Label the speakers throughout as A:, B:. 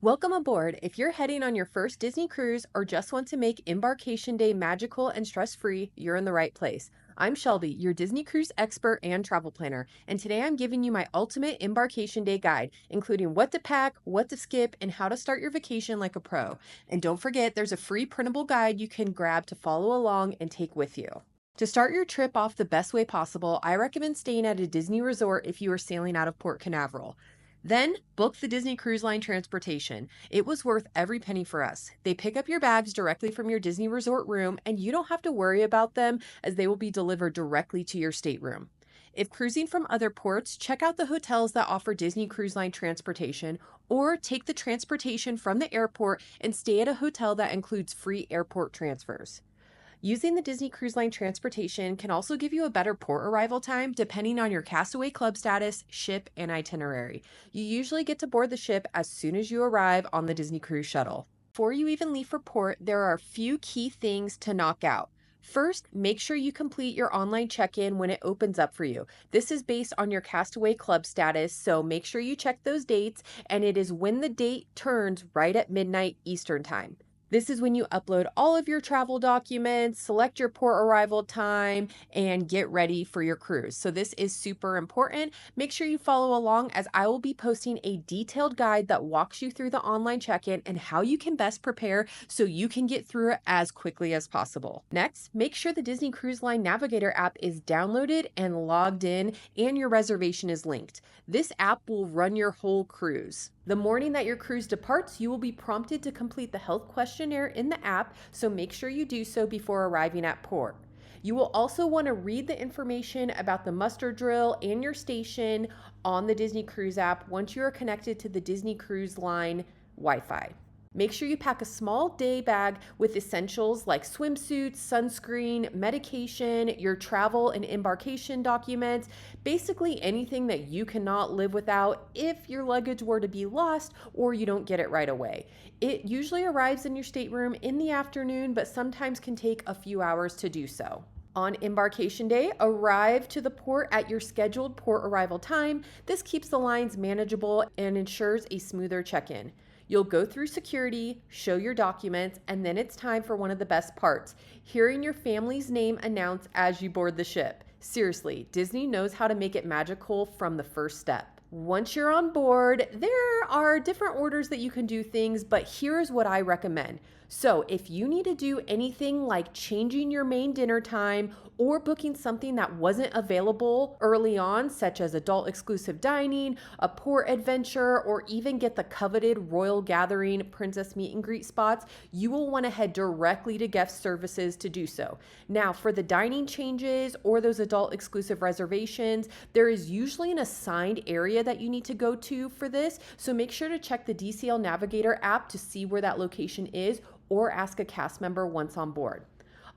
A: Welcome aboard. If you're heading on your first Disney cruise or just want to make Embarkation Day magical and stress-free, you're in the right place. I'm Shelby, your Disney cruise expert and travel planner, and today I'm giving you my ultimate Embarkation Day guide, including what to pack, what to skip, and how to start your vacation like a pro. And don't forget, there's a free printable guide you can grab to follow along and take with you. To start your trip off the best way possible, I recommend staying at a Disney resort if you are sailing out of Port Canaveral. Then book the Disney Cruise Line transportation. It was worth every penny for us. They pick up your bags directly from your Disney resort room, and you don't have to worry about them as they will be delivered directly to your stateroom. If cruising from other ports, check out the hotels that offer Disney Cruise Line transportation, or take the transportation from the airport and stay at a hotel that includes free airport transfers. Using the Disney Cruise Line transportation can also give you a better port arrival time depending on your Castaway Club status, ship, and itinerary. You usually get to board the ship as soon as you arrive on the Disney Cruise Shuttle. Before you even leave for port, there are a few key things to knock out. First, make sure you complete your online check-in when it opens up for you. This is based on your Castaway Club status, so make sure you check those dates, and it is when the date turns right at midnight Eastern Time. This is when you upload all of your travel documents, select your port arrival time, and get ready for your cruise. So this is super important. Make sure you follow along as I will be posting a detailed guide that walks you through the online check-in and how you can best prepare so you can get through it as quickly as possible. Next, make sure the Disney Cruise Line Navigator app is downloaded and logged in and your reservation is linked. This app will run your whole cruise. The morning that your cruise departs, you will be prompted to complete the health questionnaire in the app, so make sure you do so before arriving at port. You will also want to read the information about the muster drill and your station on the Disney Cruise app once you are connected to the Disney Cruise Line Wi-Fi. Make sure you pack a small day bag with essentials like swimsuits, sunscreen, medication, your travel and embarkation documents, basically anything that you cannot live without if your luggage were to be lost or you don't get it right away. It usually arrives in your stateroom in the afternoon, but sometimes can take a few hours to do so. On embarkation day, arrive to the port at your scheduled port arrival time. This keeps the lines manageable and ensures a smoother check-in. You'll go through security, show your documents, and then it's time for one of the best parts, hearing your family's name announced as you board the ship. Seriously, Disney knows how to make it magical from the first step. Once you're on board, there are different orders that you can do things, but here's what I recommend. So if you need to do anything like changing your main dinner time or booking something that wasn't available early on, such as adult exclusive dining, a port adventure, or even get the coveted Royal Gathering Princess Meet and Greet spots, you will want to head directly to guest services to do so. Now, for the dining changes or those adult exclusive reservations, there is usually an assigned area that you need to go to for this, so make sure to check the DCL Navigator app to see where that location is, or ask a cast member once on board.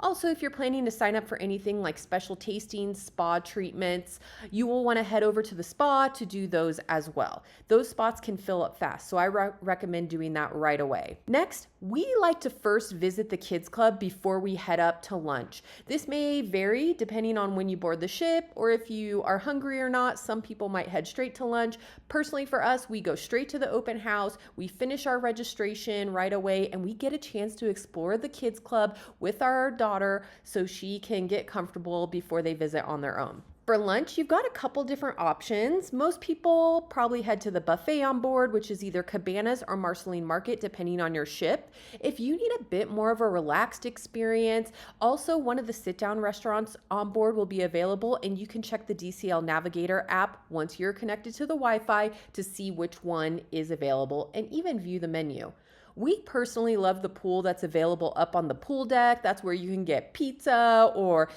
A: Also, if you're planning to sign up for anything like special tastings, spa treatments, you will want to head over to the spa to do those as well. Those spots can fill up fast, so I recommend doing that right away. Next, we like to first visit the kids club before we head up to lunch. This may vary depending on when you board the ship or if you are hungry or not. Some people might head straight to lunch. Personally, for us, we go straight to the open house, we finish our registration right away, and we get a chance to explore the kids club with our daughter so she can get comfortable before they visit on their own. For lunch, you've got a couple different options. Most people probably head to the buffet on board, which is either Cabanas or Marceline Market, depending on your ship. If you need a bit more of a relaxed experience, also one of the sit-down restaurants on board will be available, and you can check the DCL Navigator app once you're connected to the Wi-Fi to see which one is available and even view the menu. We personally love the pool that's available up on the pool deck. That's where you can get pizza or,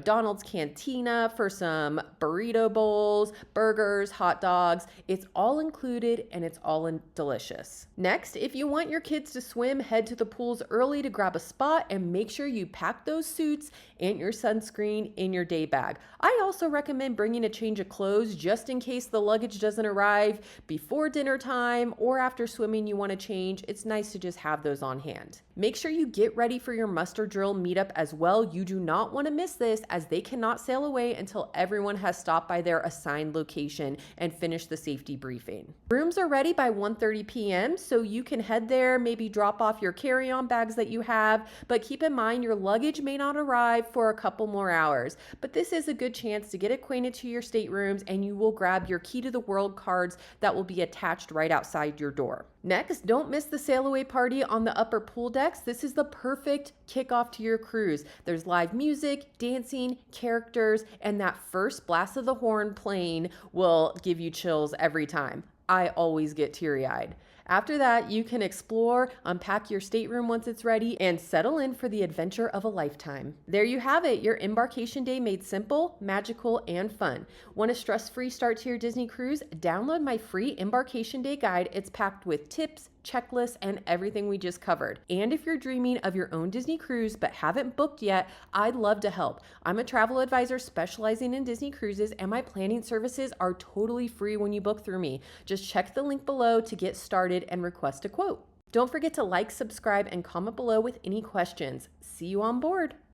A: Donald's Cantina for some burrito bowls, burgers, hot dogs. It's all included and it's all delicious. Next, if you want your kids to swim, head to the pools early to grab a spot and make sure you pack those suits and your sunscreen in your day bag. I also recommend bringing a change of clothes just in case the luggage doesn't arrive before dinner time or after swimming you want to change. It's nice nice to just have those on hand. Make sure you get ready for your muster drill meetup as well. You do not want to miss this, as they cannot sail away until everyone has stopped by their assigned location and finished the safety briefing. Rooms are ready by 1:30 p.m., so you can head there, maybe drop off your carry-on bags that you have, but keep in mind your luggage may not arrive for a couple more hours. But this is a good chance to get acquainted to your staterooms, and you will grab your key to the world cards that will be attached right outside your door. Next, don't miss the sail away party on the upper pool decks. This is the perfect kickoff to your cruise. There's live music, dancing, characters, and that first blast of the horn playing will give you chills every time. I always get teary-eyed. After that, you can explore, unpack your stateroom once it's ready, and settle in for the adventure of a lifetime. There you have it, your Embarkation Day made simple, magical, and fun. Want a stress-free start to your Disney cruise? Download my free Embarkation Day guide. It's packed with tips, checklists, and everything we just covered. And if you're dreaming of your own Disney cruise but haven't booked yet, I'd love to help. I'm a travel advisor specializing in Disney cruises, and my planning services are totally free when you book through me. Just check the link below to get started and request a quote. Don't forget to like, subscribe, and comment below with any questions. See you on board.